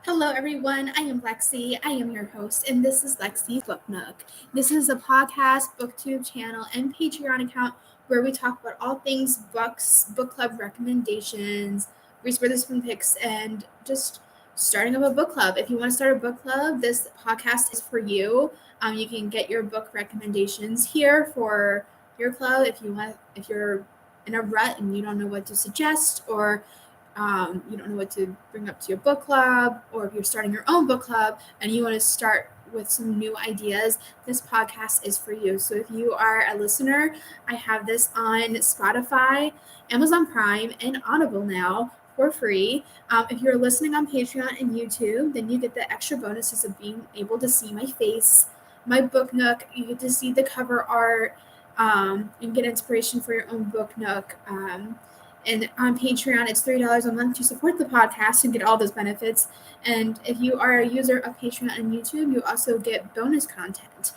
Hello, everyone. I am Lexi. I am your host, and this is Lexi's Book Nook. This is a podcast, booktube channel, and Patreon account where we talk about all things books, book club recommendations, Reese Witherspoon picks, and just starting up a book club. If you want to start a book club, this podcast is for you. You can get your book recommendations here for your club if you're in a rut and you don't know what to suggest, or you don't know what to bring up to your book club, or if you're starting your own book club and you want to start with some new ideas, this podcast is for you. So if you are a listener, I have this on Spotify, Amazon Prime, and Audible now for free. If you're listening on Patreon and YouTube, then you get the extra bonuses of being able to see my face, my book nook. You get to see the cover art, and get inspiration for your own book nook. And on Patreon, it's $3 a month to support the podcast and get all those benefits. And if you are a user of Patreon and YouTube, you also get bonus content.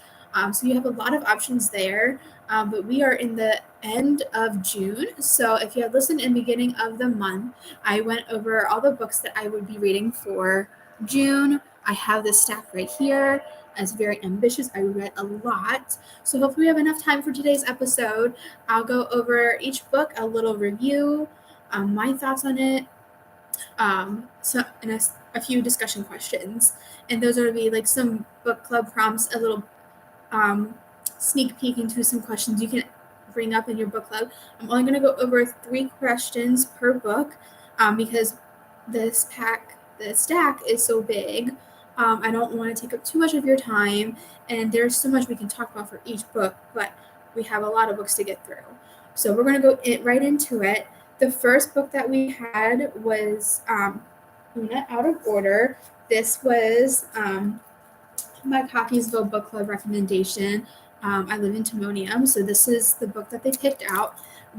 So you have a lot of options there. But we are in the end of June. So if you had listened in the beginning of the month, I went over all the books that I would be reading for June. I have this stack right here. It's very ambitious. I read a lot. So hopefully we have enough time for today's episode. I'll go over each book, a little review, my thoughts on it, and a few discussion questions. And those are going to be like some book club prompts, a little sneak peek into some questions you can bring up in your book club. I'm only going to go over 3 questions per book because the stack is so big. I don't want to take up too much of your time, and there's so much we can talk about for each book, but we have a lot of books to get through. So we're going to go right into it. The first book that we had was Oona Out of Order. This was my Cockeysville Book Club recommendation. I live in Timonium, so this is the book that they picked out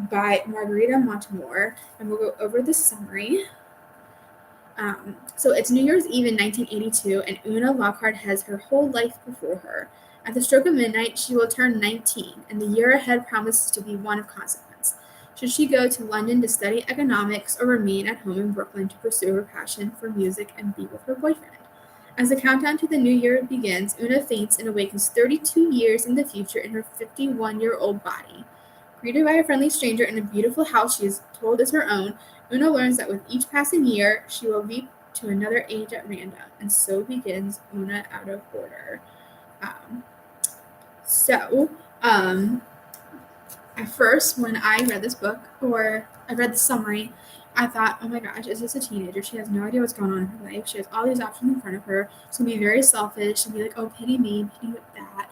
by Margarita Montemore, and we'll go over the summary. So it's New Year's Eve in 1982, and Una Lockhart has her whole life before her. At the stroke of midnight, she will turn 19, and the year ahead promises to be one of consequence. Should she go to London to study economics or remain at home in Brooklyn to pursue her passion for music and be with her boyfriend? As the countdown to the new year begins, Una faints and awakens 32 years in the future in her 51-year-old body. Greeted by a friendly stranger in a beautiful house she is told is her own, Una learns that with each passing year, she will leap to another age at random, and so begins Oona Out of Order. At first, when I read this book, or I read the summary, I thought, oh my gosh, is this a teenager? She has no idea what's going on in her life. She has all these options in front of her. She's going to be very selfish and be like, oh, pity me, pity that.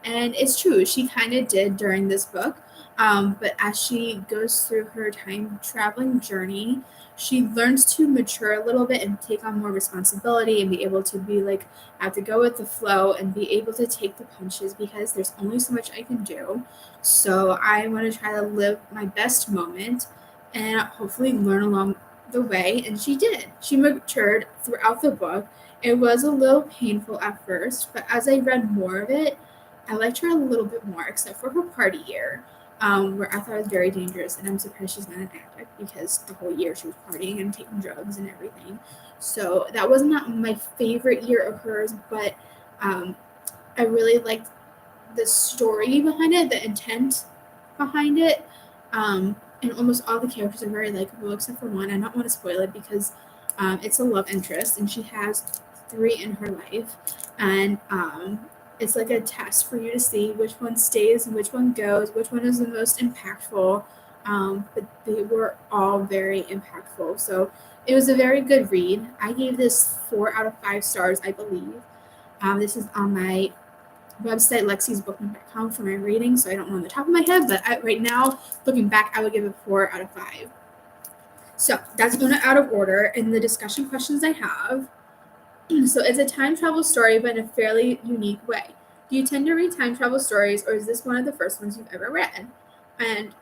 And it's true, she kind of did during this book. But as she goes through her time traveling journey, she learns to mature a little bit and take on more responsibility and be able to be like, I have to go with the flow and be able to take the punches because there's only so much I can do. So I want to try to live my best moment and hopefully learn along the way. And she did. She matured throughout the book. It was a little painful at first, but as I read more of it, I liked her a little bit more, except for her party year. Where I thought it was very dangerous, and I'm surprised she's not an addict because the whole year she was partying and taking drugs and everything. So that was not my favorite year of hers, but I really liked the story behind it, the intent behind it, and almost all the characters are very likable except for one. I don't want to spoil it because it's a love interest, and she has 3 in her life, and it's like a test for you to see which one stays and which one goes, which one is the most impactful. But they were all very impactful. So it was a very good read. I gave this 4 out of 5 stars, I believe. This is on my website, lexisbooknook.com, for my rating, so I don't know on the top of my head, but right now, looking back, I would give it 4 out of 5. So that's Oona Out of Order. And the discussion questions I have. So it's a time travel story, but in a fairly unique way. Do you tend to read time travel stories, or is this one of the first ones you've ever read? And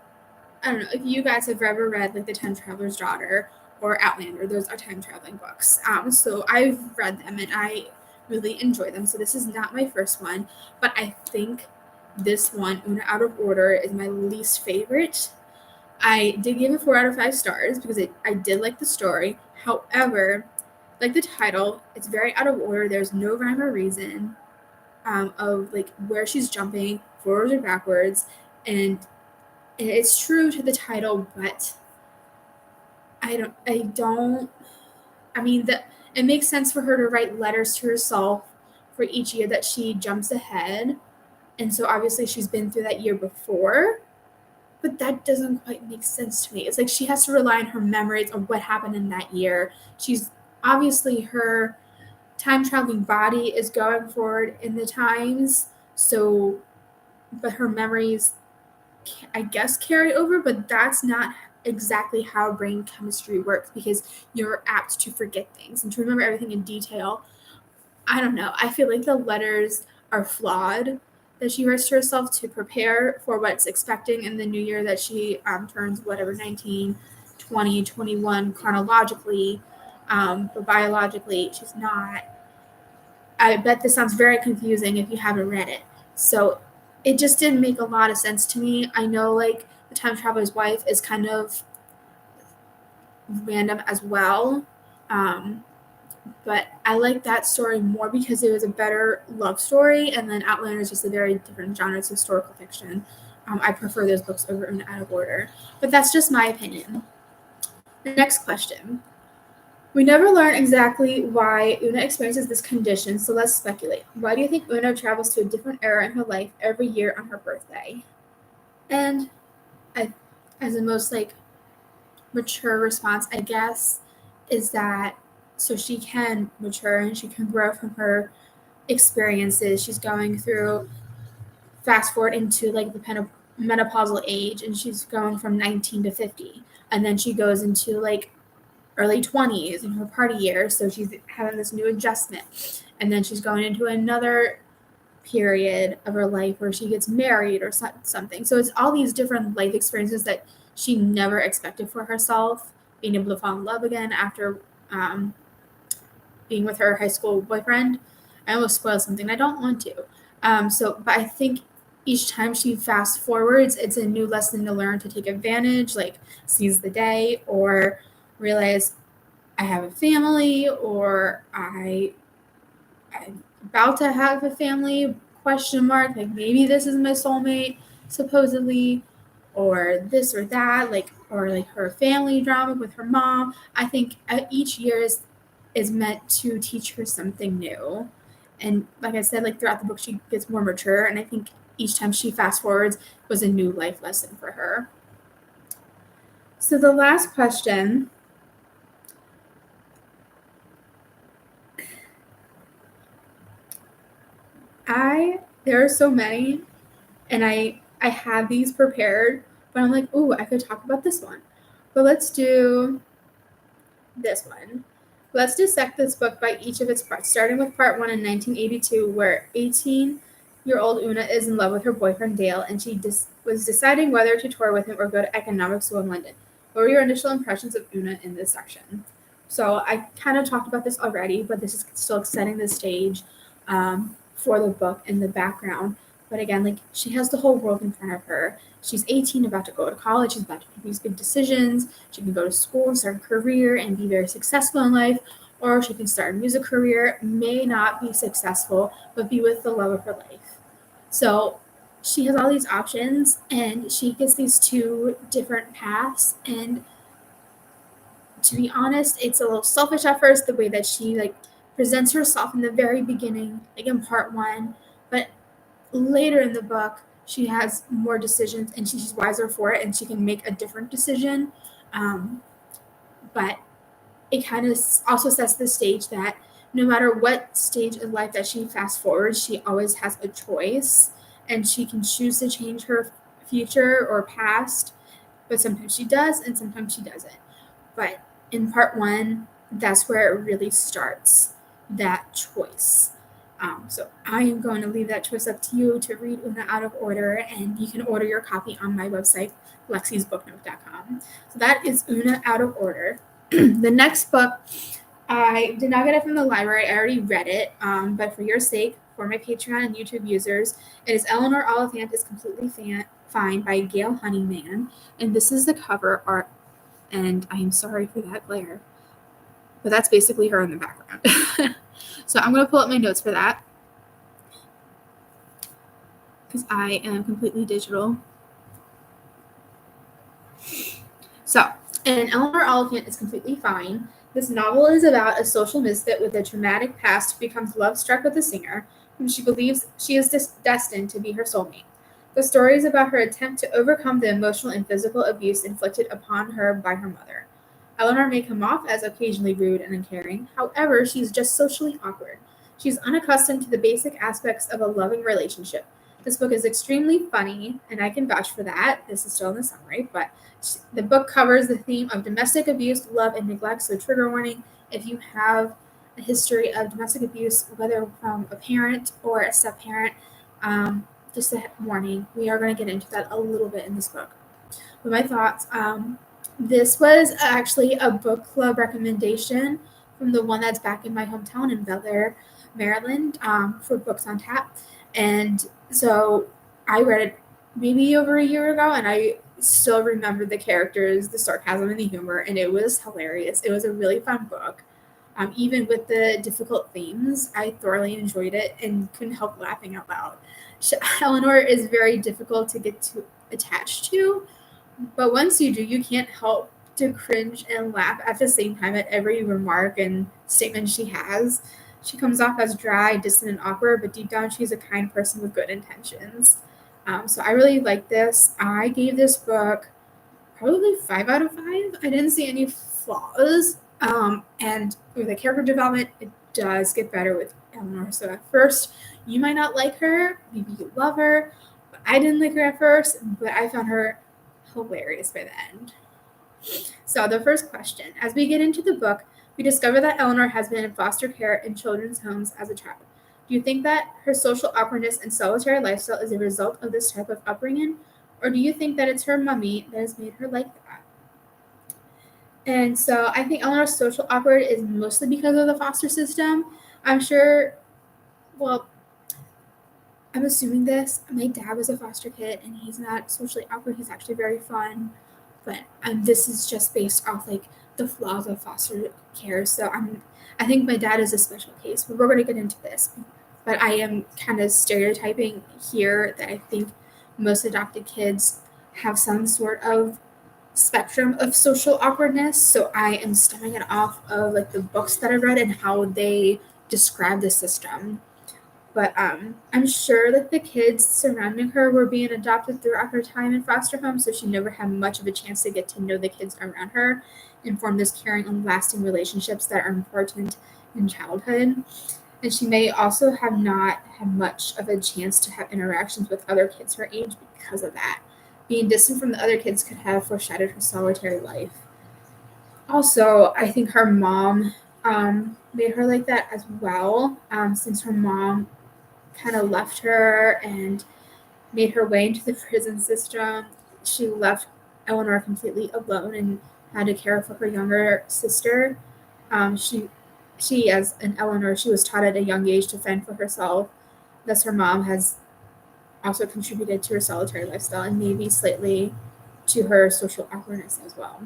I don't know if you guys have ever read like The Time Traveler's Daughter or Outlander. Those are time traveling books. So I've read them and I really enjoy them. So this is not my first one, but I think this one, Oona Out of Order, is my least favorite. I did give it 4 out of 5 stars because I did like the story. However, like the title, it's very out of order. There's no rhyme or reason of like where she's jumping forwards or backwards, and it's true to the title, but I mean that it makes sense for her to write letters to herself for each year that she jumps ahead, and so obviously she's been through that year before, but that doesn't quite make sense to me. It's like she has to rely on her memories of what happened in that year. She's obviously her time traveling body is going forward in the times, so but her memories, I guess, carry over, but that's not exactly how brain chemistry works because you're apt to forget things and to remember everything in detail. I don't know. I feel like the letters are flawed that she writes to herself to prepare for what's expecting in the new year that she turns whatever 19, 20, 21 chronologically, but biologically she's not. I bet this sounds very confusing if you haven't read it. So it just didn't make a lot of sense to me. I know like the time traveler's wife is kind of random as well. Um, but I like that story more because it was a better love story, and then Outlander is just a very different genre. It's historical fiction. I prefer those books over Oona Out of Order, but that's just my opinion. The next question. We never learn exactly why Una experiences this condition, so let's speculate. Why do you think Una travels to a different era in her life every year on her birthday? And I, as the most like mature response, I guess, is that so she can mature and she can grow from her experiences she's going through. Fast forward into like the menopausal age, and she's going from 19 to 50, and then she goes into like early 20s in her party years, so she's having this new adjustment, and then she's going into another period of her life where she gets married or something. So it's all these different life experiences that she never expected for herself, being able to fall in love again after being with her high school boyfriend. I almost spoiled something I don't want to. But I think each time she fast forwards, it's a new lesson to learn to take advantage, like seize the day, or realize I have a family, or I'm about to have a family, question mark, like maybe this is my soulmate, supposedly, or this or that, like, or like her family drama with her mom. I think each year is meant to teach her something new. And like I said, like throughout the book, she gets more mature. And I think each time she fast forwards was a new life lesson for her. So the last question, there are so many, and I have these prepared, but I'm like, ooh, I could talk about this one. But let's do this one. Let's dissect this book by each of its parts, starting with part 1 in 1982, where 18-year-old Una is in love with her boyfriend Dale, and she was deciding whether to tour with him or go to economic school in London. What were your initial impressions of Una in this section? So I kind of talked about this already, but this is still setting the stage for the book in the background. But again, like she has the whole world in front of her. She's 18, about to go to college. She's about to make these big decisions. She can go to school, start a career, and be very successful in life. Or she can start a music career, may not be successful, but be with the love of her life. So she has all these options, and she gets these two different paths. And to be honest, it's a little selfish at first, the way that she like presents herself in the very beginning, like in part 1. But later in the book, she has more decisions and she's wiser for it and she can make a different decision. But it kind of also sets the stage that no matter what stage in life that she fast forwards, she always has a choice and she can choose to change her future or past. But sometimes she does and sometimes she doesn't. But in part 1, that's where it really starts, that choice. So I am going to leave that choice up to you to read Oona Out of Order, and you can order your copy on my website, lexisbooknote.com. So that is Oona Out of Order. The next book, I did not get it from the library. I already read it, but for your sake, for my Patreon and YouTube users, it is Eleanor Oliphant is Completely Fine by Gail Honeyman, and this is the cover art, and I am sorry for that glare. But that's basically her in the background. So I'm going to pull up my notes for that, because I am completely digital. So, and Eleanor Oliphant is completely fine. This novel is about a social misfit with a traumatic past who becomes love-struck with a singer whom she believes she is destined to be her soulmate. The story is about her attempt to overcome the emotional and physical abuse inflicted upon her by her mother. Eleanor may come off as occasionally rude and uncaring. However, she's just socially awkward. She's unaccustomed to the basic aspects of a loving relationship. This book is extremely funny, and I can vouch for that. This is still in the summary, but the book covers the theme of domestic abuse, love, and neglect. So trigger warning, if you have a history of domestic abuse, whether from a parent or a step-parent, just a warning, we are going to get into that a little bit in this book. But my thoughts, this was actually a book club recommendation from the one that's back in my hometown in Bel Air, Maryland, for Books on Tap. And so I read it maybe over a year ago, and I still remember the characters, the sarcasm, and the humor, and it was hilarious. It was a really fun book. Even with the difficult themes, I thoroughly enjoyed it and couldn't help laughing out loud. Eleanor is very difficult to get too attached to, but once you do, you can't help to cringe and laugh at the same time at every remark and statement she has. She comes off as dry, distant, and awkward, but deep down she's a kind person with good intentions. So I really like this. I gave this book probably 5 out of 5. I didn't see any flaws. And with the character development, it does get better with Eleanor. So at first, you might not like her. Maybe you love her. But I didn't like her at first, but I found her hilarious by the end. So the first question. As we get into the book, we discover that Eleanor has been in foster care in children's homes as a child. Do you think that her social awkwardness and solitary lifestyle is a result of this type of upbringing? Or do you think that it's her mummy that has made her like that? And so I think Eleanor's social awkward is mostly because of the foster system. I'm sure, well, I'm assuming this. My dad was a foster kid, and he's not socially awkward. He's actually very fun. But this is just based off like the flaws of foster care. So I think my dad is a special case, but we're going to get into this. But I am kind of stereotyping here that I think most adopted kids have some sort of spectrum of social awkwardness. So I am stemming it off of like the books that I read and how they describe the system. But I'm sure that the kids surrounding her were being adopted throughout her time in foster homes, so she never had much of a chance to get to know the kids around her and form those caring and lasting relationships that are important in childhood. And she may also have not had much of a chance to have interactions with other kids her age because of that. Being distant from the other kids could have foreshadowed her solitary life. Also, I think her mom made her like that as well, since her mom kind of left her and made her way into the prison system. She left Eleanor completely alone and had to care for her younger sister. She, as an Eleanor, she was taught at a young age to fend for herself. Thus, her mom has also contributed to her solitary lifestyle and maybe slightly to her social awkwardness as well.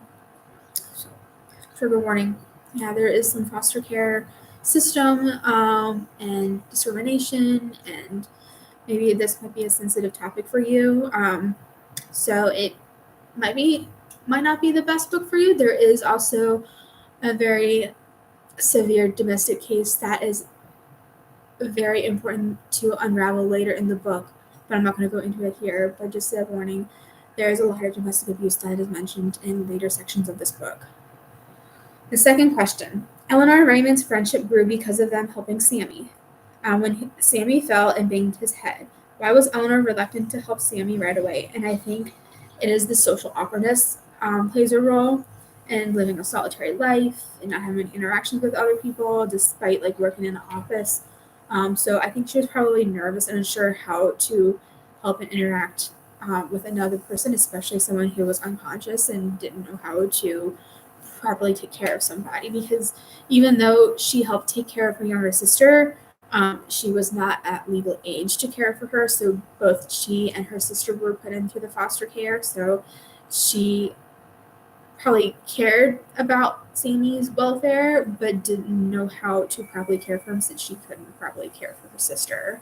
So, trigger warning. Yeah, there is some foster care system and discrimination, and maybe this might be a sensitive topic for you. So it might not be the best book for you. There is also a very severe domestic case that is very important to unravel later in the book, but I'm not going to go into it here. But just a warning, there is a lot of domestic abuse that is mentioned in later sections of this book. The second question. Eleanor and Raymond's friendship grew because of them helping Sammy. When Sammy fell and banged his head, why was Eleanor reluctant to help Sammy right away? And I think it is the social awkwardness plays a role in living a solitary life and not having interactions with other people despite like working in the office. So I think she was probably nervous and unsure how to help and interact with another person, especially someone who was unconscious and didn't know how to properly take care of somebody, because even though she helped take care of her younger sister, she was not at legal age to care for her. So both she and her sister were put into the foster care. So she probably cared about Sammy's welfare, but didn't know how to properly care for him since she couldn't properly care for her sister.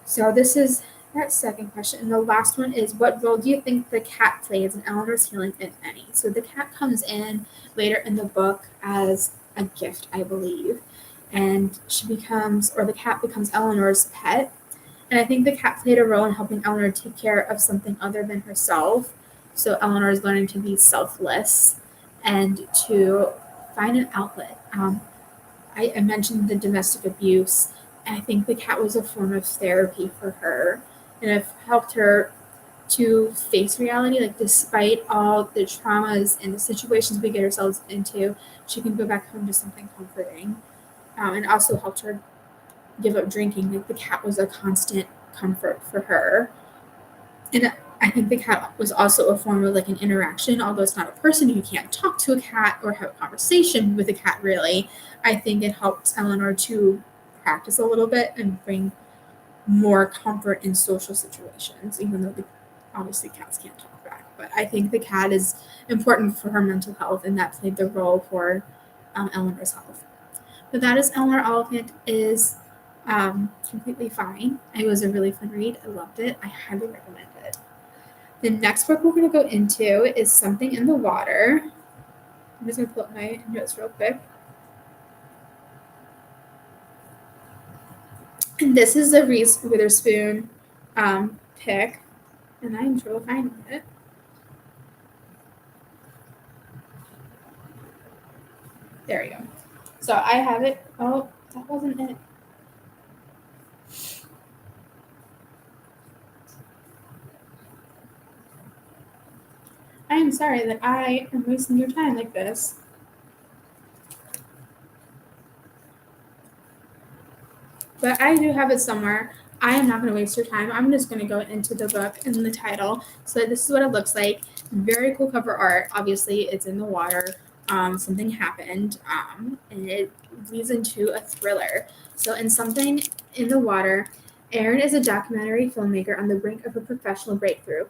So this is that second question. And the last one is, what role do you think the cat plays in Eleanor's healing, if any? So the cat comes in later in the book as a gift, I believe. And the cat becomes Eleanor's pet. And I think the cat played a role in helping Eleanor take care of something other than herself. So Eleanor is learning to be selfless and to find an outlet. I mentioned the domestic abuse, and I think the cat was a form of therapy for her, and it helped her to face reality. Like, despite all the traumas and the situations we get ourselves into, she can go back home to something comforting, and also helped her give up drinking. Like, the cat was a constant comfort for her. And I think the cat was also a form of like an interaction, although it's not a person. You can't talk to a cat or have a conversation with a cat, really. I think it helped Eleanor to practice a little bit and bring more comfort in social situations, even though obviously cats can't talk back. But I think the cat is important for her mental health, and that played the role for Eleanor's health. But that is Eleanor Oliphant is completely fine. It was a really fun read. I loved it. I highly recommend it. The next book we're going to go into is Something in the Water. I'm just going to pull up my notes real quick. And this is a Reese Witherspoon pick, and I am totally fine with it. There we go. So I have it. Oh, that wasn't it. I am sorry that I am wasting your time like this. But I do have it somewhere. I am not going to waste your time. I'm just going to go into the book and the title. So this is what it looks like. Very cool cover art. Obviously, it's in the water. Something happened, and it leads into a thriller. So in Something in the Water, Erin is a documentary filmmaker on the brink of a professional breakthrough.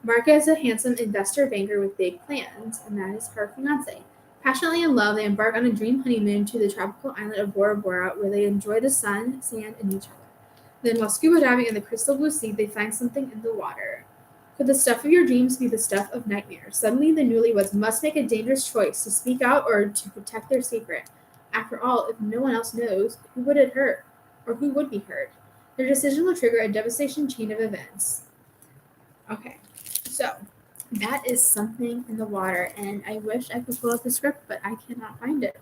Mark is a handsome investor banker with big plans, and that is her fiance. Passionately in love, they embark on a dream honeymoon to the tropical island of Bora Bora, where they enjoy the sun, sand, and each other. Then, while scuba diving in the crystal blue sea, they find something in the water. Could the stuff of your dreams be the stuff of nightmares? Suddenly, the newlyweds must make a dangerous choice to speak out or to protect their secret. After all, if no one else knows, who would it hurt? Or who would be hurt? Their decision will trigger a devastating chain of events. Okay, so that is Something in the Water, and I wish I could pull up the script, but I cannot find it.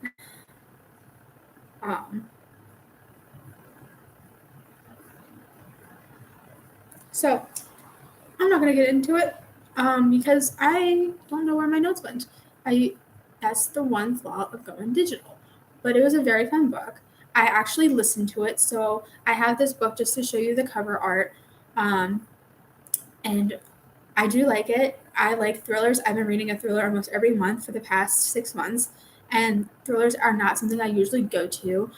So I'm not gonna get into it because I don't know where my notes went. That's the one flaw of going digital, but it was a very fun book. I actually listened to it, so I have this book just to show you the cover art, and I do like it. I like thrillers. I've been reading a thriller almost every month for the past 6 months, and thrillers are not something I usually go to.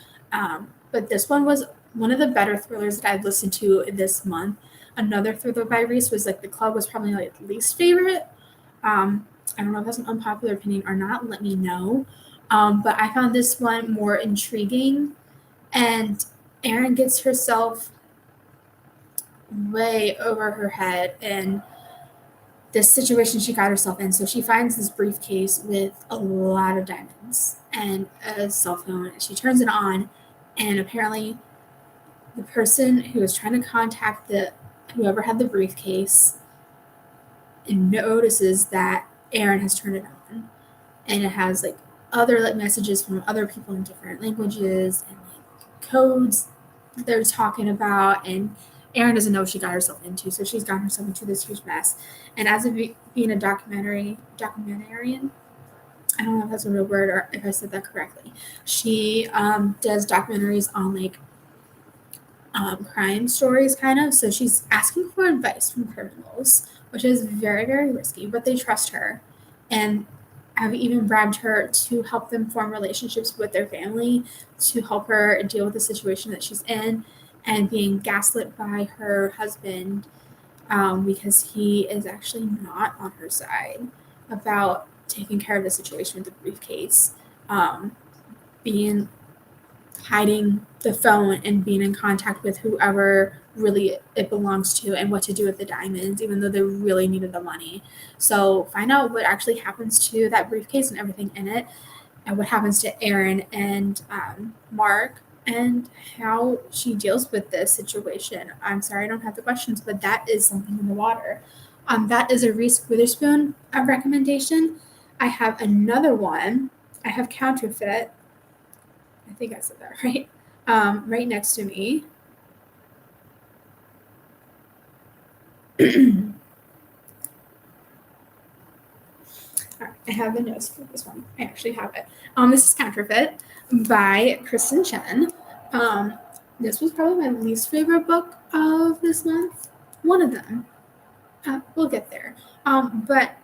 But this one was one of the better thrillers that I've listened to this month. Another thriller by Reese was like The Club was probably my least favorite. I don't know if that's an unpopular opinion or not. Let me know. But I found this one more intriguing, and Erin gets herself way over her head and this situation she got herself in. So she finds this briefcase with a lot of diamonds and a cell phone. She turns it on, and apparently the person who was trying to contact whoever had the briefcase notices that Erin has turned it on, and it has like other like messages from other people in different languages and like codes that they're talking about, and Erin doesn't know what she got herself into, so she's gotten herself into this huge mess. And as of being a documentarian, I don't know if that's a real word or if I said that correctly. She does documentaries on like crime stories, kind of. So she's asking for advice from criminals, which is very, very risky, but they trust her. And have even bribed her to help them form relationships with their family, to help her deal with the situation that she's in, and being gaslit by her husband because he is actually not on her side about taking care of the situation with the briefcase, being hiding the phone and being in contact with whoever really it belongs to and what to do with the diamonds, even though they really needed the money. So find out what actually happens to that briefcase and everything in it, and what happens to Aaron and Mark, and how she deals with this situation. I'm sorry I don't have the questions, but that is something in the water. That is a Reese Witherspoon recommendation. I have another one. I have Counterfeit. I think I said that right. Right next to me. All right, I have the notes for this one. I actually have it. This is Counterfeit by Kristen Chen. This was probably my least favorite book of this month. One of them. We'll get there. But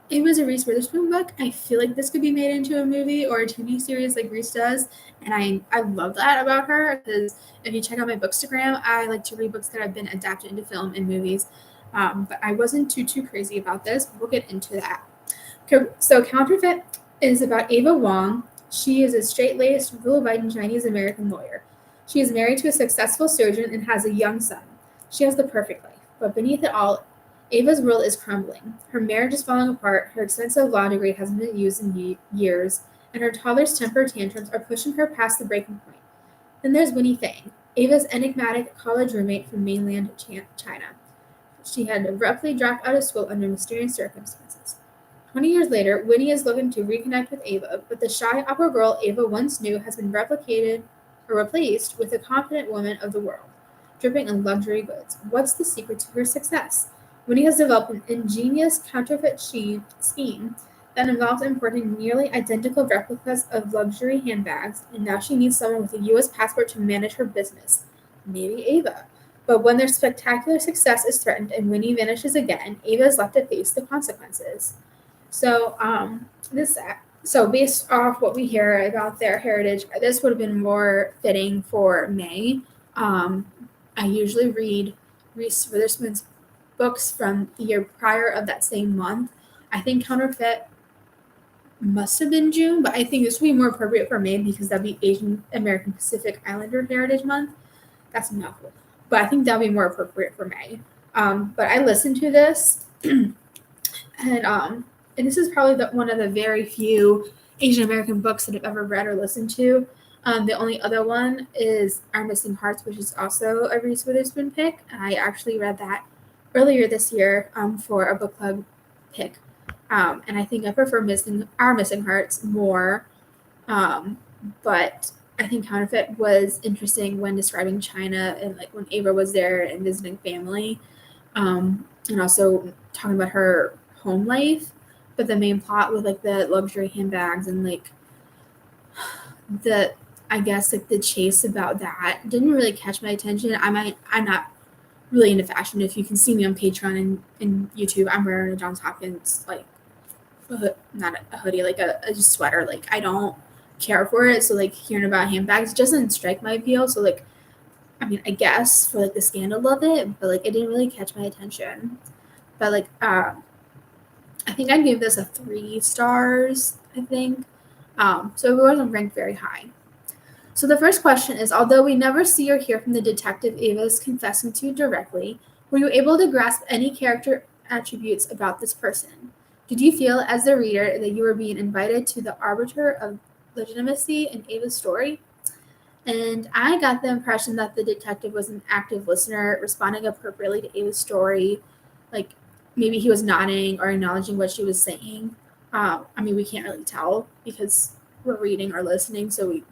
it was a Reese Witherspoon book. I feel like this could be made into a movie or a TV series like Reese does. And I love that about her, because if you check out my Bookstagram, I like to read books that have been adapted into film and movies. But I wasn't too crazy about this. We'll get into that. So Counterfeit is about Ava Wong. She is a straight-laced, rule-abiding Chinese-American lawyer. She is married to a successful surgeon and has a young son. She has the perfect life. But beneath it all, Ava's world is crumbling. Her marriage is falling apart, her expensive law degree hasn't been used in years, and her toddler's temper tantrums are pushing her past the breaking point. Then there's Winnie Fang, Ava's enigmatic college roommate from mainland China. She had abruptly dropped out of school under mysterious circumstances. 20 years later, Winnie is looking to reconnect with Ava, but the shy opera girl Ava once knew has been replaced with a confident woman of the world, dripping in luxury goods. What's the secret to her success? Winnie has developed an ingenious counterfeit scheme that involves importing nearly identical replicas of luxury handbags, and now she needs someone with a U.S. passport to manage her business. Maybe Ava. But when their spectacular success is threatened and Winnie vanishes again, Ava is left to face the consequences. So, based off what we hear about their heritage, this would have been more fitting for May. I usually read Reese Witherspoon's books from the year prior of that same month. I think Counterfeit must have been June, but I think this would be more appropriate for May because that'd be Asian American Pacific Islander Heritage Month. That's a mouthful, but I think that'd be more appropriate for May. But I listened to this, and this is probably one of the very few Asian American books that I've ever read or listened to. The only other one is Our Missing Hearts, which is also a Reese Witherspoon pick. I actually read that earlier this year for a book club pick. And I think I prefer Our Missing Hearts more. But I think Counterfeit was interesting when describing China and like when Ava was there and visiting family. And also talking about her home life. But the main plot with like the luxury handbags and like the chase about that didn't really catch my attention. I'm not really into fashion. If you can see me on Patreon and YouTube, I'm wearing a Johns Hopkins like not a hoodie, like a sweater. Like I don't care for it. So like hearing about handbags doesn't strike my appeal. So like I mean I guess for like the scandal of it, but like it didn't really catch my attention. But like I think I'd give this a 3 stars, I think. So it wasn't ranked very high. So the first question is, although we never see or hear from the detective Ava is confessing to directly, were you able to grasp any character attributes about this person? Did you feel, as the reader, that you were being invited to the arbiter of legitimacy in Ava's story? And I got the impression that the detective was an active listener, responding appropriately to Ava's story. Like, maybe he was nodding or acknowledging what she was saying. I mean, we can't really tell because we're reading or listening, so we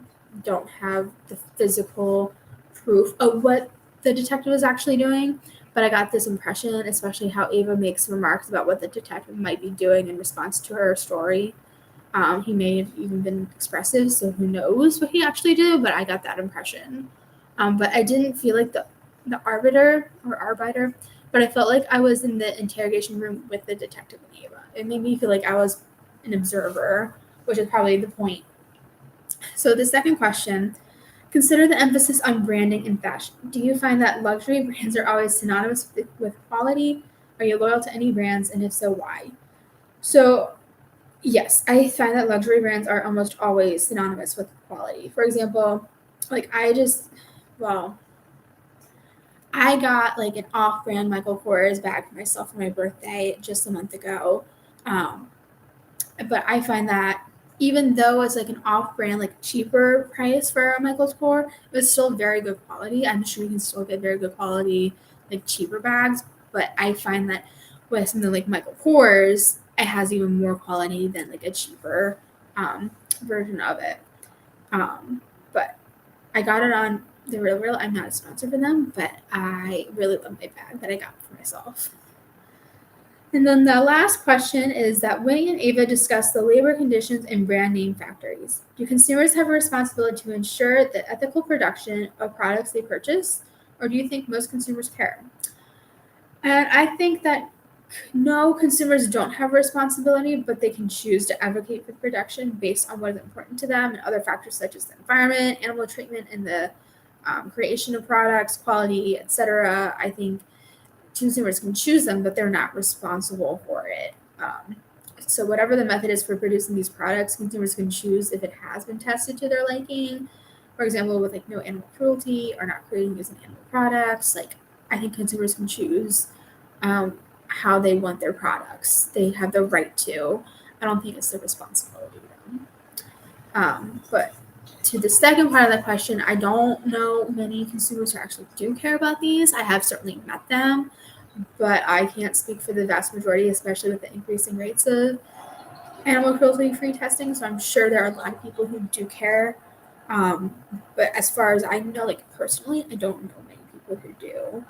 don't have the physical proof of what the detective is actually doing. But I got this impression, especially how Ava makes remarks about what the detective might be doing in response to her story. He may have even been expressive, so who knows what he actually did, but I got that impression. But I didn't feel like the arbiter, but I felt like I was in the interrogation room with the detective and Ava. It made me feel like I was an observer, which is probably the point. So the second question, consider the emphasis on branding and fashion. Do you find that luxury brands are always synonymous with quality? Are you loyal to any brands, and if so, why? So yes, I find that luxury brands are almost always synonymous with quality. For example, like well, I got like an off-brand Michael Kors bag for myself for my birthday just a month ago. Um, but I find that even though it's like an off-brand, like cheaper price for a Michael Kors, it was still very good quality. I'm sure you can still get very good quality, like cheaper bags. But I find that with something like Michael Kors, it has even more quality than like a cheaper version of it. But I got it on the Real Real. I'm not a sponsor for them, but I really love my bag that I got for myself. And then the last question is that Winnie and Ava discuss the labor conditions in brand name factories. Do consumers have a responsibility to ensure the ethical production of products they purchase, or do you think most consumers care? And I think that no, consumers don't have a responsibility, but they can choose to advocate for production based on what is important to them and other factors such as the environment, animal treatment, and the creation of products, quality, etc. I think consumers can choose them, but they're not responsible for it. So whatever the method is for producing these products, consumers can choose if it has been tested to their liking. For example, with like no animal cruelty or not creating using animal products. Like I think consumers can choose how they want their products. They have the right to. I don't think it's their responsibility though. But to the second part of the question, I don't know many consumers who actually do care about these. I have certainly met them, but I can't speak for the vast majority, especially with the increasing rates of animal cruelty-free testing. So I'm sure there are a lot of people who do care. Um, but as far as I know, like personally, I don't know many people who do.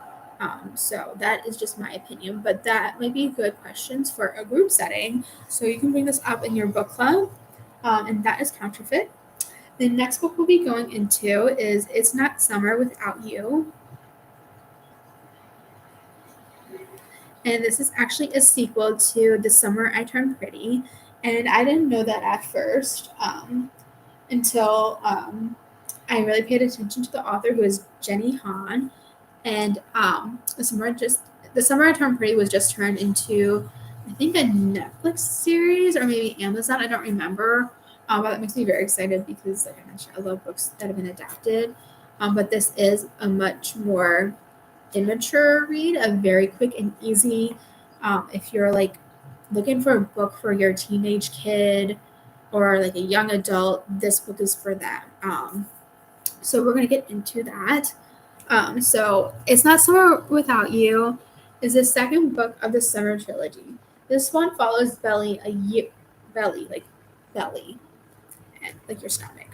So that is just my opinion, but that might be good questions for a group setting. So you can bring this up in your book club, and that is Counterfeit. The next book we'll be going into is It's Not Summer Without You. And this is actually a sequel to The Summer I Turned Pretty. And I didn't know that at first until I really paid attention to the author, who is Jenny Han. And The Summer I Turned Pretty was just turned into, I think, a Netflix series or maybe Amazon. I don't remember. But that makes me very excited because, like I mentioned, I love books that have been adapted. But this is a much more immature read, a very quick and easy. If you're like looking for a book for your teenage kid or like a young adult, this book is for them. So we're gonna get into that. So It's Not Summer Without You is the second book of the Summer trilogy. This one follows Belly, like belly, and like your stomach.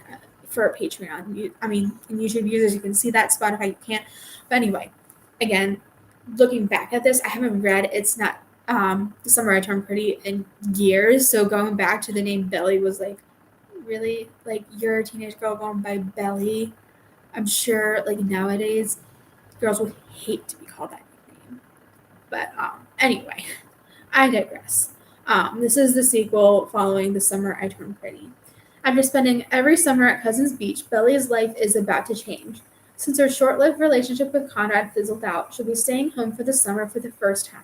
For Patreon, in YouTube users, you can see that. Spotify, you can't. But anyway, again, looking back at this, I haven't read It's Not The Summer I Turned Pretty in years. So going back to the name Belly was like, really? Like, you're a teenage girl going by Belly? I'm sure, like, nowadays, girls would hate to be called that nickname. But anyway, I digress. This is the sequel following The Summer I Turned Pretty. After spending every summer at Cousins Beach, Belly's life is about to change. Since her short-lived relationship with Conrad fizzled out, she'll be staying home for the summer for the first time.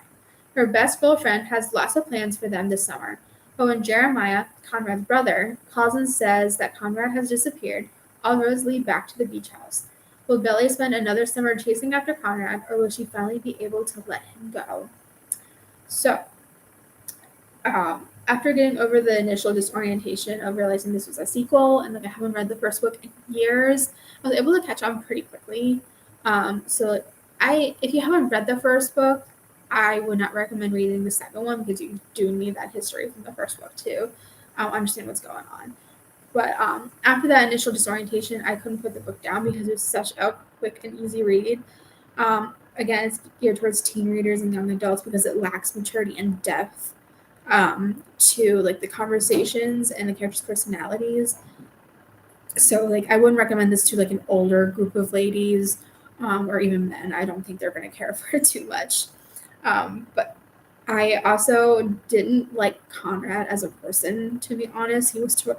Her best girlfriend has lots of plans for them this summer, but when Jeremiah, Conrad's brother, calls and says that Conrad has disappeared, all roads lead back to the beach house. Will Belly spend another summer chasing after Conrad, or will she finally be able to let him go? So, after getting over the initial disorientation of realizing this was a sequel and like I haven't read the first book in years, I was able to catch on pretty quickly. If you haven't read the first book, I would not recommend reading the second one because you do need that history from the first book to understand what's going on. But after that initial disorientation, I couldn't put the book down because it was such a quick and easy read. Again, it's geared towards teen readers and young adults because it lacks maturity and depth to like the conversations and the characters' personalities. So like I wouldn't recommend this to like an older group of ladies or even men. I don't think they're going to care for it too much. But I also didn't like Conrad as a person, to be honest. He was too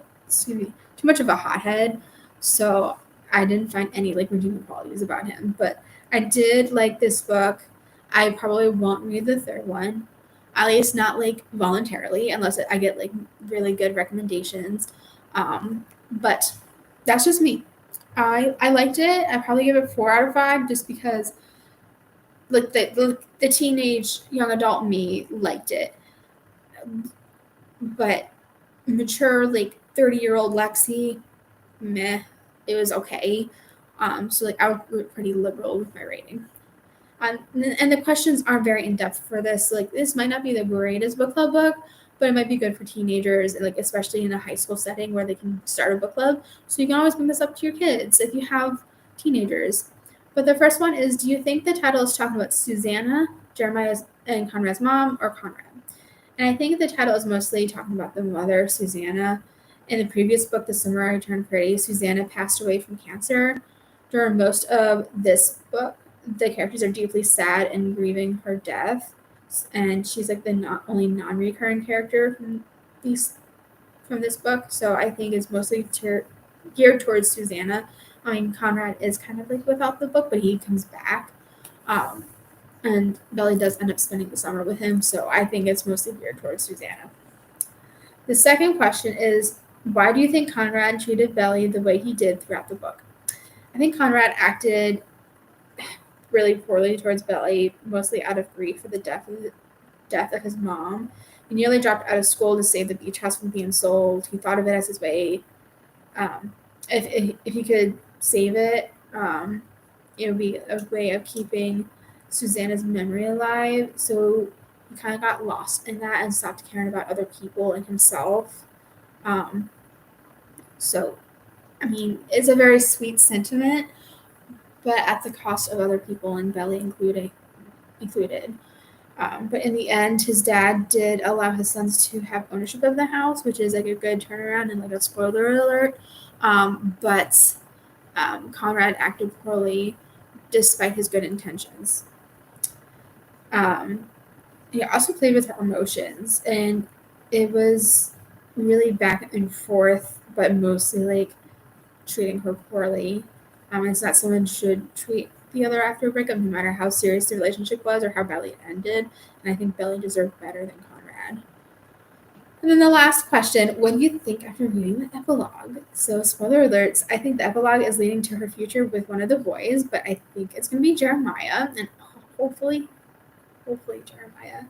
much of a hothead. So I didn't find any like redeeming qualities about him. But I did like this book. I probably won't read the third one. at least not like voluntarily, unless I get like really good recommendations. But that's just me. I liked it. I probably give it 4 out of 5 just because like the teenage young adult me liked it, but mature like 30-year-old Lexi, meh, it was okay. So like I was pretty liberal with my rating. And the questions aren't very in depth for this. Like this might not be the greatest book club book, but it might be good for teenagers, and like especially in a high school setting where they can start a book club. So you can always bring this up to your kids if you have teenagers. But the first one is: do you think the title is talking about Susanna, Jeremiah's and Conrad's mom, or Conrad? And I think the title is mostly talking about the mother, Susanna. In the previous book, The Summer I Turned Pretty, Susanna passed away from cancer. During most of this book, the characters are deeply sad and grieving her death. And she's like the only non-recurring character from this book. So I think it's mostly geared towards Susanna. I mean, Conrad is kind of like without the book, but he comes back. Um, and Belly does end up spending the summer with him, so I think it's mostly geared towards Susanna. The second question is, why do you think Conrad treated Belly the way he did throughout the book? I think Conrad acted really poorly towards Belly, mostly out of grief for the death of his mom. He nearly dropped out of school to save the beach house from being sold. He thought of it as his way. If he could save it, it would be a way of keeping Susanna's memory alive. So he kind of got lost in that and stopped caring about other people and himself. So, I mean, it's a very sweet sentiment, but at the cost of other people and Belly included. But in the end, his dad did allow his sons to have ownership of the house, which is like a good turnaround and like a spoiler alert. But Conrad acted poorly despite his good intentions. He also played with her emotions, and it was really back and forth, but mostly like treating her poorly. It's not someone should treat the other after a breakup, no matter how serious the relationship was or how badly it ended. And I think Belly deserved better than Conrad. And then the last question: what do you think after reading the epilogue? So, spoiler alerts, I think the epilogue is leading to her future with one of the boys, but I think it's going to be Jeremiah, and hopefully Jeremiah.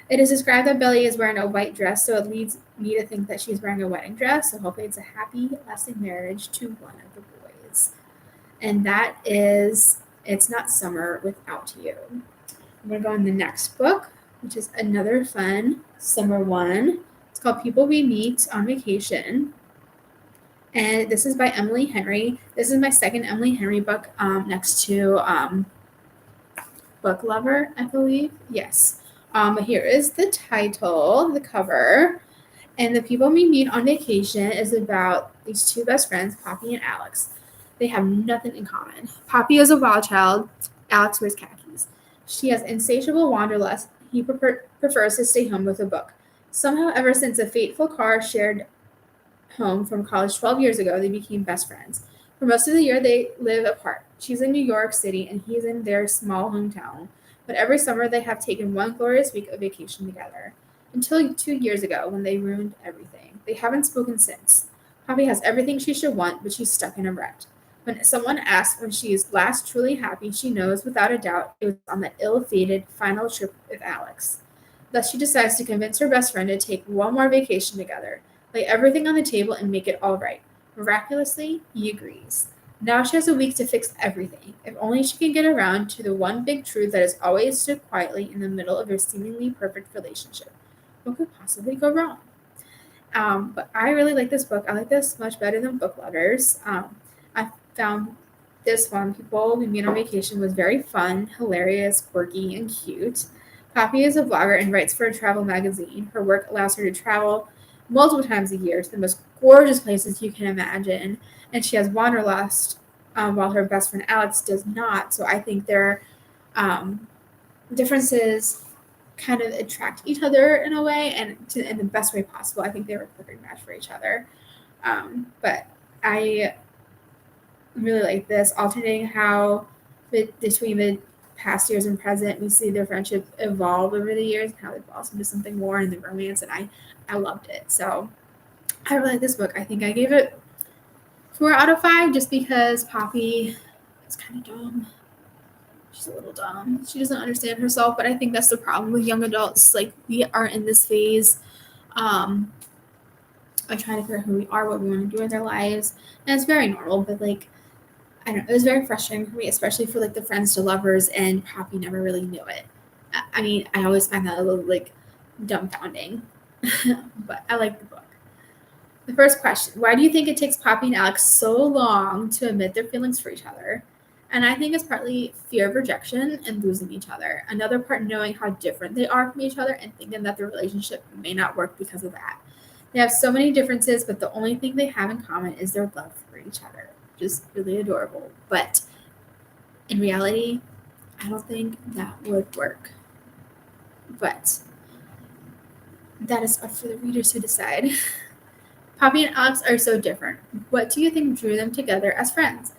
It is described that Belly is wearing a white dress, so it leads me to think that she's wearing a wedding dress. So hopefully it's a happy, lasting marriage to one of the boys. And that is It's Not Summer Without You. I'm going to go on the next book, which is another fun summer one. It's called People We Meet on Vacation. And this is by Emily Henry. This is my second Emily Henry book, next to Book Lover, I believe. Yes. Here is the title, the cover. And the people we meet on vacation is about these two best friends, Poppy and Alex. They have nothing in common. Poppy is a wild child. Alex wears khakis. She has insatiable wanderlust. He prefers to stay home with a book. Somehow, ever since a fateful car shared home from college 12 years ago, they became best friends. For most of the year, they live apart. She's in New York City, and he's in their small hometown. But every summer, they have taken one glorious week of vacation together. Until 2 years ago, when they ruined everything. They haven't spoken since. Poppy has everything she should want, but she's stuck in a rut. When someone asks when she is last truly happy, she knows without a doubt it was on that ill-fated final trip with Alex. Thus, she decides to convince her best friend to take one more vacation together, lay everything on the table, and make it all right. Miraculously, he agrees. Now she has a week to fix everything, if only she can get around to the one big truth that has always stood quietly in the middle of their seemingly perfect relationship. What could possibly go wrong? But I really like this book. I like this much better than Book Lovers. I found this one, People We Meet on Vacation, was very fun, hilarious, quirky, and cute. Poppy is a blogger and writes for a travel magazine. Her work allows her to travel multiple times a year to the most gorgeous places you can imagine, and she has wanderlust, while her best friend Alex does not. So I think their differences kind of attract each other in a way, and in the best way possible. I think they were a perfect match for each other. But I really like this, alternating how between the past years and present. We see their friendship evolve over the years and how it evolves into something more in the romance, and I loved it. So I really like this book. I think I gave it 4 out of 5 just because Poppy is kind of dumb. She's a little dumb. She doesn't understand herself, but I think that's the problem with young adults. Like, we are in this phase of trying to figure out who we are, what we want to do with our lives, and it's very normal. But like, I don't know, it was very frustrating for me, especially for like the friends to lovers, and Poppy never really knew it. I mean, I always find that a little like dumbfounding, but I like the book. The first question: why do you think it takes Poppy and Alex so long to admit their feelings for each other? And I think it's partly fear of rejection and losing each other. Another part, knowing how different they are from each other and thinking that their relationship may not work because of that. They have so many differences, but the only thing they have in common is their love for each other. Just really adorable. But in reality, I don't think that would work. But that is up for the readers to decide. Poppy and Alex are so different. What do you think drew them together as friends?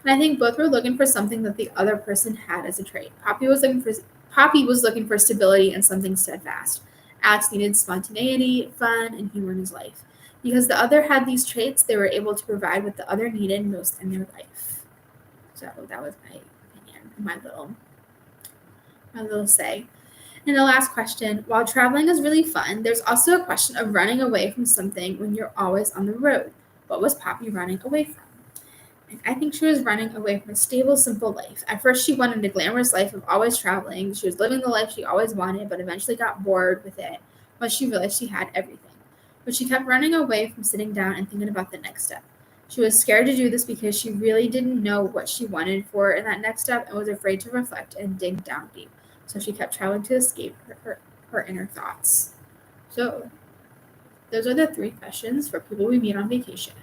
And I think both were looking for something that the other person had as a trait. Poppy was looking for stability and something steadfast. Alex needed spontaneity, fun, and humor in his life. Because the other had these traits, they were able to provide what the other needed most in their life. So that was my opinion, my little say. And the last question: while traveling is really fun, there's also a question of running away from something when you're always on the road. What was Poppy running away from? And I think she was running away from a stable, simple life. At first, she wanted a glamorous life of always traveling. She was living the life she always wanted, but eventually got bored with it once she realized she had everything. But she kept running away from sitting down and thinking about the next step. She was scared to do this because she really didn't know what she wanted for in that next step and was afraid to reflect and dig down deep. So she kept traveling to escape her inner thoughts. So those are the 3 questions for people we meet on vacation.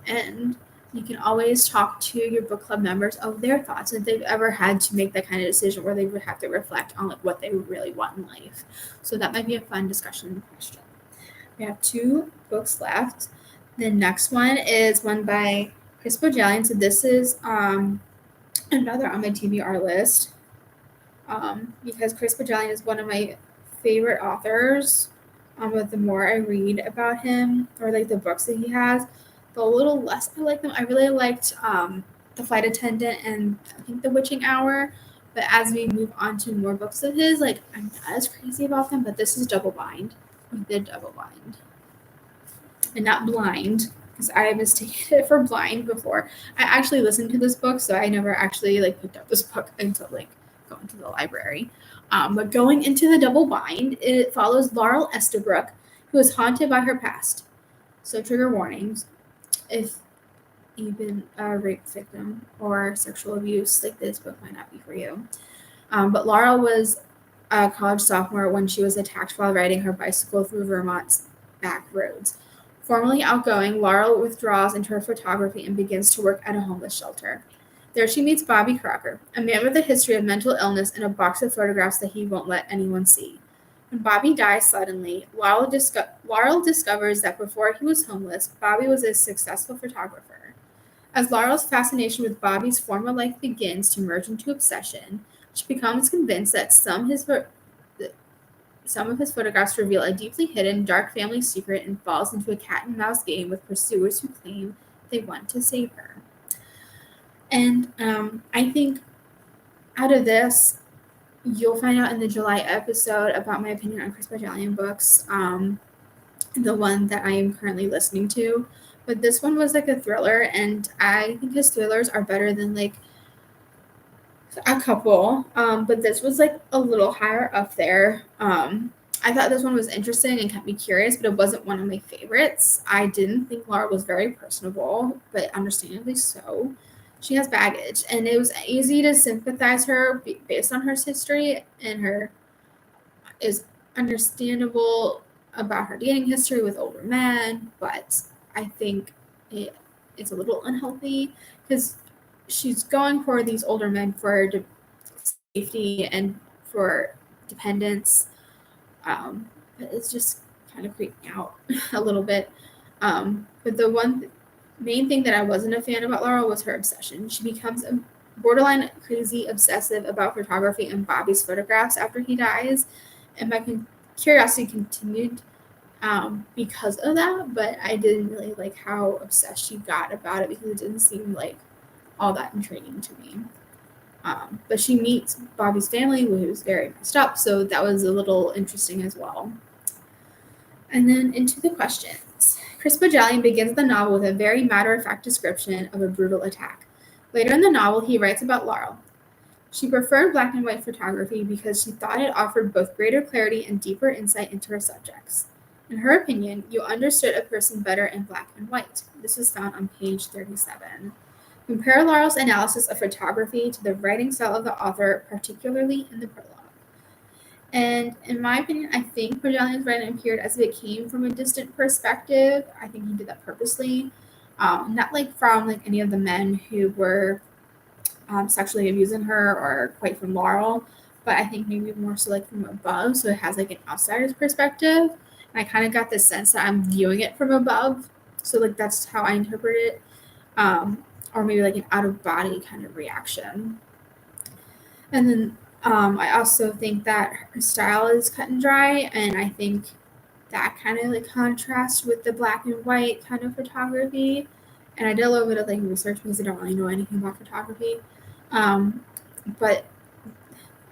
And you can always talk to your book club members of their thoughts if they've ever had to make that kind of decision where they would have to reflect on like what they really want in life. So that might be a fun discussion question. We have 2 books left. The next one is one by Chris Bojalian. So this is another on my TBR list because Chris Bojalian is one of my favorite authors. But the more I read about him or like the books that he has, the little less I like them. I really liked The Flight Attendant and I think The Witching Hour. But as we move on to more books of his, like I'm not as crazy about them. But this is Double Bind. We did Double Bind. And not Blind, because I mistaken it for Blind before. I actually listened to this book, so I never actually like picked up this book until like going to the library. But going into the Double Bind, it follows Laurel Estabrook, who is haunted by her past. So trigger warnings. If you've been a rape victim or sexual abuse, like this book might not be for you. But Laurel was a college sophomore when she was attacked while riding her bicycle through Vermont's back roads. Formerly outgoing, Laurel withdraws into her photography and begins to work at a homeless shelter. There she meets Bobby Crocker, a man with a history of mental illness and a box of photographs that he won't let anyone see. When Bobby dies suddenly, Laurel discovers that before he was homeless, Bobby was a successful photographer. As Laurel's fascination with Bobby's former life begins to merge into obsession, she becomes convinced that some of his photographs reveal a deeply hidden, dark family secret and falls into a cat-and-mouse game with pursuers who claim they want to save her. And I think out of this, you'll find out in the July episode about my opinion on Chris Bojalian books, the one that I am currently listening to. But this one was like a thriller, and I think his thrillers are better than like a couple. But this was like a little higher up there. I thought this one was interesting and kept me curious, but it wasn't one of my favorites. I didn't think Laura was very personable, but understandably so. She has baggage, and it was easy to sympathize her based on her history, and her is understandable about her dating history with older men, but I think it's a little unhealthy because she's going for these older men for safety and for dependence. But it's just kind of creeping out a little bit. But the one main thing that I wasn't a fan about Laura was her obsession. She becomes borderline crazy obsessive about photography and Bobby's photographs after he dies. And my curiosity continued because of that, but I didn't really like how obsessed she got about it because it didn't seem like all that intriguing to me. But she meets Bobby's family, who was very messed up, so that was a little interesting as well. And then into the questions. Chris Bajalian begins the novel with a very matter-of-fact description of a brutal attack. Later in the novel, he writes about Laurel. She preferred black and white photography because she thought it offered both greater clarity and deeper insight into her subjects. In her opinion, you understood a person better in black and white. This is found on page 37. Compare Laurel's analysis of photography to the writing style of the author, particularly in the prologue. And in my opinion, I think Bajalian's writing appeared as if it came from a distant perspective. I think he did that purposely. Not like from like any of the men who were sexually abusing her or quite from Laurel, but I think maybe more so like from above, so it has like an outsider's perspective. And I kind of got the sense that I'm viewing it from above, so like that's how I interpret it, or maybe like an out of body kind of reaction. And then I also think that her style is cut and dry, and I think that kind of like contrasts with the black and white kind of photography. And I did a little bit of like research because I don't really know anything about photography. But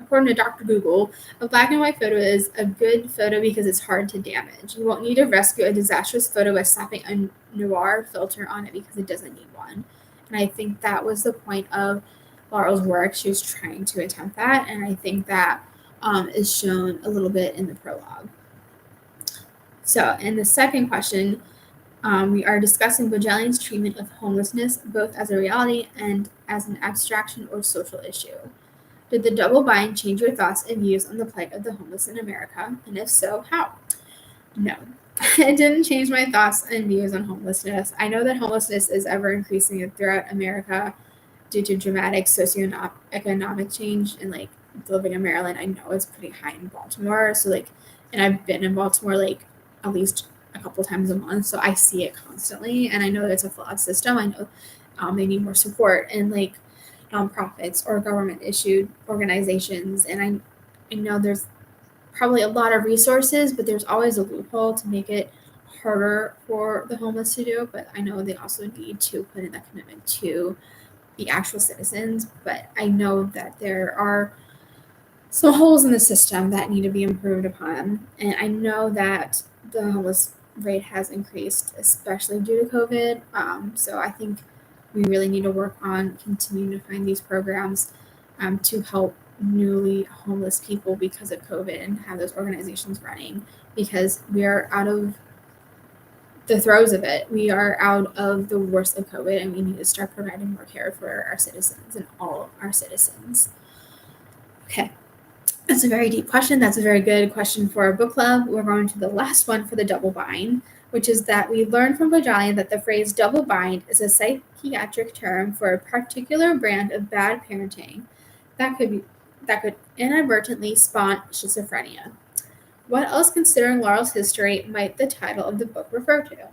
according to Dr. Google, a black and white photo is a good photo because it's hard to damage. You won't need to rescue a disastrous photo by slapping a noir filter on it because it doesn't need one. And I think that was the point of Laurel's work. She was trying to attempt that, and I think that is shown a little bit in the prologue. So, in the second question, we are discussing Bajalian's treatment of homelessness both as a reality and as an abstraction or social issue. Did the double bind change your thoughts and views on the plight of the homeless in America? And if so, how? No, it didn't change my thoughts and views on homelessness. I know that homelessness is ever increasing throughout America due to dramatic socioeconomic change, and like living in Maryland, I know it's pretty high in Baltimore. So like, and I've been in Baltimore like at least a couple times a month, so I see it constantly, and I know it's a flawed system. I know they need more support and like nonprofits or government issued organizations, and I know there's probably a lot of resources, but there's always a loophole to make it harder for the homeless to do. But I know they also need to put in that commitment to the actual citizens. But I know that there are some holes in the system that need to be improved upon, and I know that the homeless rate has increased, especially due to COVID. So I think we really need to work on continuing to find these programs to help newly homeless people because of COVID and have those organizations running, because we are out of the throes of it. We are out of the worst of COVID, and we need to start providing more care for our citizens and all our citizens. Okay. That's a very deep question. That's a very good question for our book club. We're going to the last one for the double bind, which is that we learned from Bajalian that the phrase double bind is a psychiatric term for a particular brand of bad parenting that could inadvertently spawn schizophrenia. What else, considering Laurel's history, might the title of the book refer to?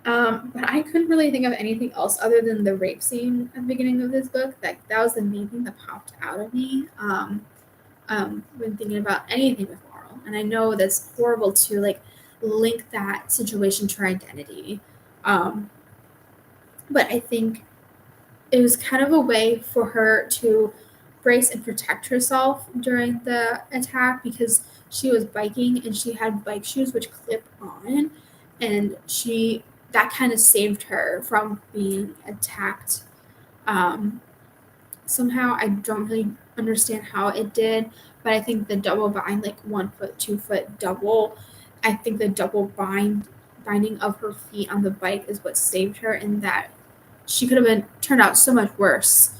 But I couldn't really think of anything else other than the rape scene at the beginning of this book. That was the main thing that popped out of me. When thinking about anything with Laurel. And I know that's horrible to like link that situation to her identity. But I think it was kind of a way for her to brace and protect herself during the attack, because she was biking and she had bike shoes which clip on, and that kind of saved her from being attacked. Somehow I don't really understand how it did, but I think the double bind, like 1 foot, 2 foot double, I think the double binding of her feet on the bike is what saved her, and that she could have turned out so much worse.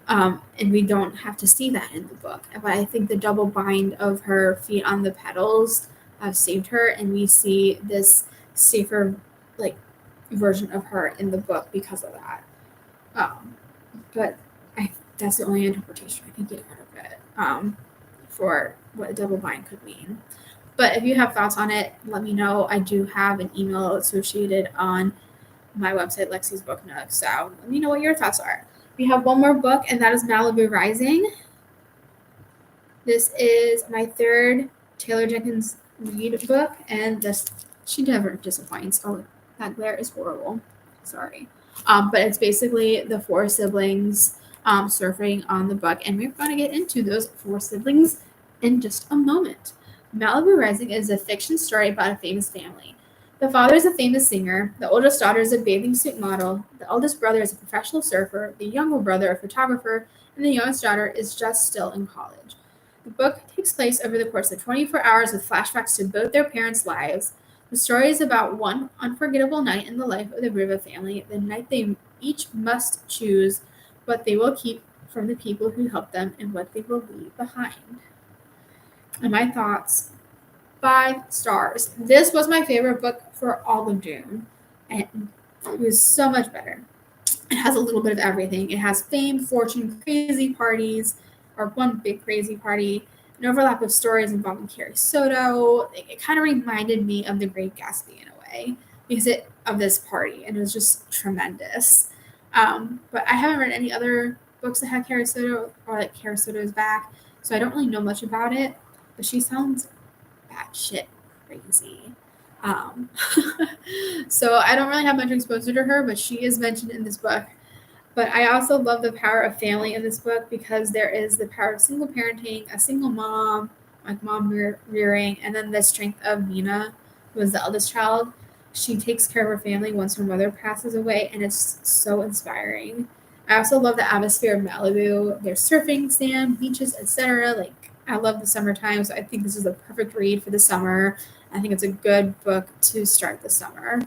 And we don't have to see that in the book. But I think the double bind of her feet on the pedals have saved her, and we see this safer like version of her in the book because of that. But that's the only interpretation I can get out of it for what a double bind could mean. But if you have thoughts on it, let me know. I do have an email associated on my website, Lexi's Book Nook. So let me know what your thoughts are. We have one more book, and that is Malibu Rising. This is my third Taylor Jenkins Reid book, and she never disappoints. Oh, that glare is horrible. Sorry. But it's basically the four siblings surfing on the book, and we're going to get into those four siblings in just a moment. Malibu Rising is a fiction story about a famous family. The father is a famous singer, the oldest daughter is a bathing suit model, the eldest brother is a professional surfer, the younger brother a photographer, and the youngest daughter is just still in college. The book takes place over the course of 24 hours with flashbacks to both their parents' lives. The story is about one unforgettable night in the life of the Riva family, the night they each must choose what they will keep from the people who helped them and what they will leave behind. And my thoughts, 5 stars. This was my favorite book for all of June, and it was so much better. It has a little bit of everything. It has fame, fortune, crazy parties, or one big crazy party, an overlap of stories involving Carrie Soto. It kind of reminded me of The Great Gatsby in a way because of this party, and it was just tremendous. But I haven't read any other books that had Carrie Soto or like Carrie Soto's back, so I don't really know much about it. But she sounds batshit crazy. Um, so I don't really have much exposure to her, but she is mentioned in this book. But I also love the power of family in this book because there is the power of single parenting, a single mom, like mom rearing, and then the strength of Nina, who is the eldest child. She takes care of her family once her mother passes away, and it's so inspiring. I also love the atmosphere of Malibu. There's surfing, sand, beaches, etc. Like I love the summertime, so I think this is the perfect read for the summer. I think it's a good book to start the summer.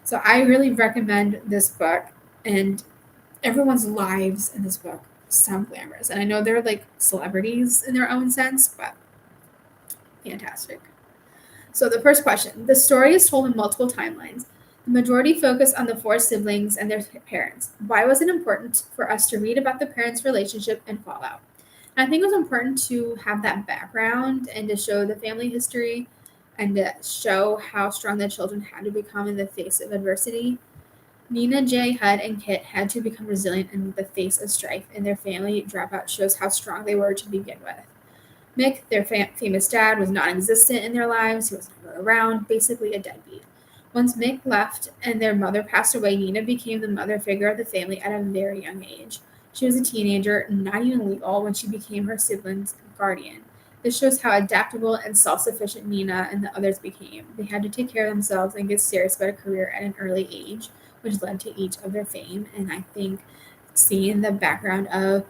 So I really recommend this book, and everyone's lives in this book sound glamorous. And I know they're like celebrities in their own sense, but fantastic. So the first question, the story is told in multiple timelines. The majority focus on the four siblings and their parents. Why was it important for us to read about the parents' relationship and fallout? And I think it was important to have that background and to show the family history and to show how strong the children had to become in the face of adversity. Nina, Jay, Hud, and Kit had to become resilient in the face of strife, and their family dropout shows how strong they were to begin with. Mick, their famous dad, was non existent in their lives. He was never around, basically a deadbeat. Once Mick left and their mother passed away, Nina became the mother figure of the family at a very young age. She was a teenager, not even legal, when she became her siblings' guardian. This shows how adaptable and self sufficient Nina and the others became. They had to take care of themselves and get serious about a career at an early age, which led to each of their fame. And I think seeing the background of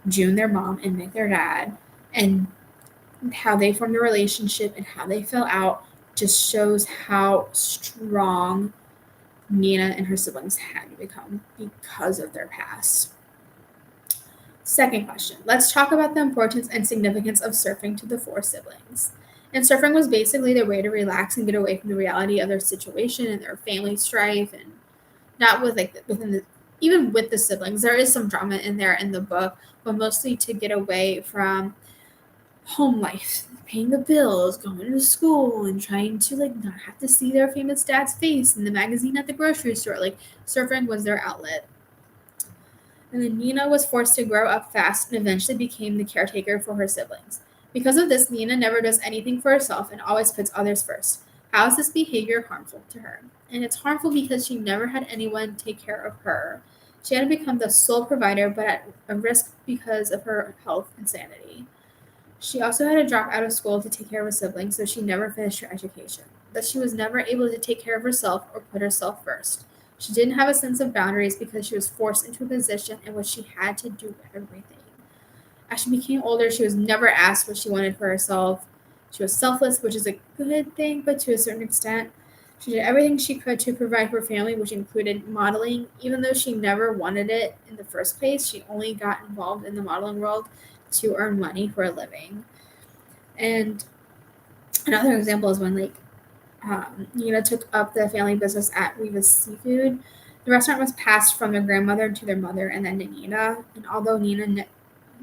June, their mom, and Mick, their dad, and how they formed a relationship and how they fell out just shows how strong Nina and her siblings had to become because of their past. Second question, let's talk about the importance and significance of surfing to the four siblings. And surfing was basically their way to relax and get away from the reality of their situation and their family strife, and not with like within the even with the siblings. There is some drama in there in the book, but mostly to get away from home life, paying the bills, going to school, and trying to like not have to see their famous dad's face in the magazine at the grocery store. Like surfing was their outlet. And then Nina was forced to grow up fast and eventually became the caretaker for her siblings. Because of this, Nina never does anything for herself and always puts others first. How is this behavior harmful to her? And it's harmful because she never had anyone take care of her. She had to become the sole provider, but at a risk because of her health and sanity. She also had to drop out of school to take care of her siblings, so she never finished her education. But she was never able to take care of herself or put herself first. She didn't have a sense of boundaries because she was forced into a position in which she had to do everything. As she became older, she was never asked what she wanted for herself. She was selfless, which is a good thing, but to a certain extent. She did everything she could to provide for her family, which included modeling. Even though she never wanted it in the first place, she only got involved in the modeling world to earn money for a living. And another example is when Nina took up the family business at Riva's Seafood. The restaurant was passed from their grandmother to their mother and then to Nina. And although Nina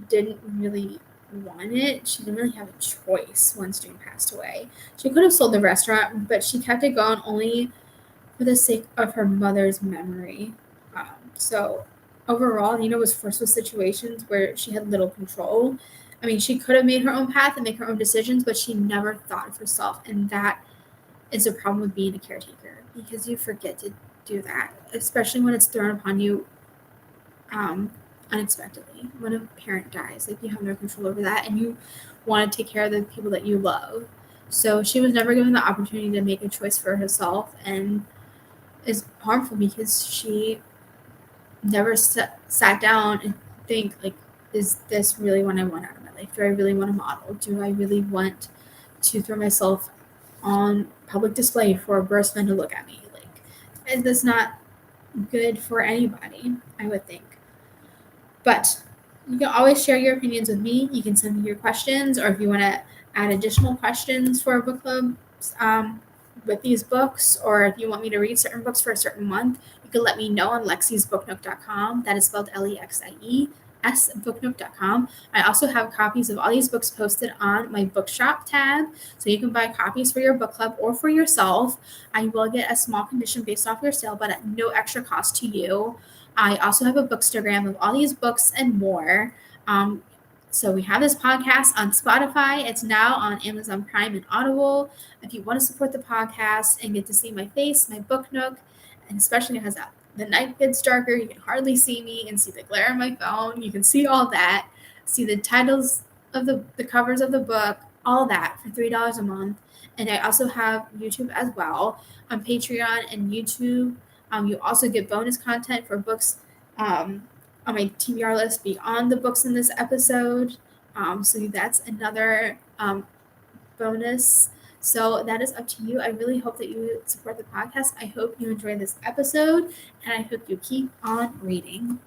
didn't really want it, she didn't really have a choice once June passed away. She could have sold the restaurant, but she kept it going only for the sake of her mother's memory. So overall, was forced with situations where she had little control. I mean, she could have made her own path and make her own decisions, but she never thought of herself. And that is a problem with being a caretaker, because you forget to do that, especially when it's thrown upon you unexpectedly. When a parent dies, like, you have no control over that, and you want to take care of the people that you love. So she was never given the opportunity to make a choice for herself, and is harmful because she never sat down and think, like, is this really what I want out of my life? Do I really want to model? Do I really want to throw myself on public display for birth men to look at me? Like, and that's not good for anybody, I would think. But you can always share your opinions with me. You can send me your questions, or if you want to add additional questions for a book club with these books, or if you want me to read certain books for a certain month, you can let me know on lexiesbooknook.com. That is spelled Lexies booknook.com. I also have copies of all these books posted on my bookshop tab, so you can buy copies for your book club or for yourself. I will get a small commission based off your sale, but at no extra cost to you. I also have a bookstagram of all these books and more. So we have this podcast on Spotify. It's now on Amazon Prime and Audible. If you want to support the podcast and get to see my face, my book nook, and especially as the night gets darker, you can hardly see me and see the glare on my phone. You can see all that, see the titles of the covers of the book, all that for $3 a month. And I also have YouTube as well on Patreon and YouTube. You also get bonus content for books on my TBR list beyond the books in this episode. So that's another bonus. So that is up to you. I really hope that you support the podcast. I hope you enjoy this episode, and I hope you keep on reading.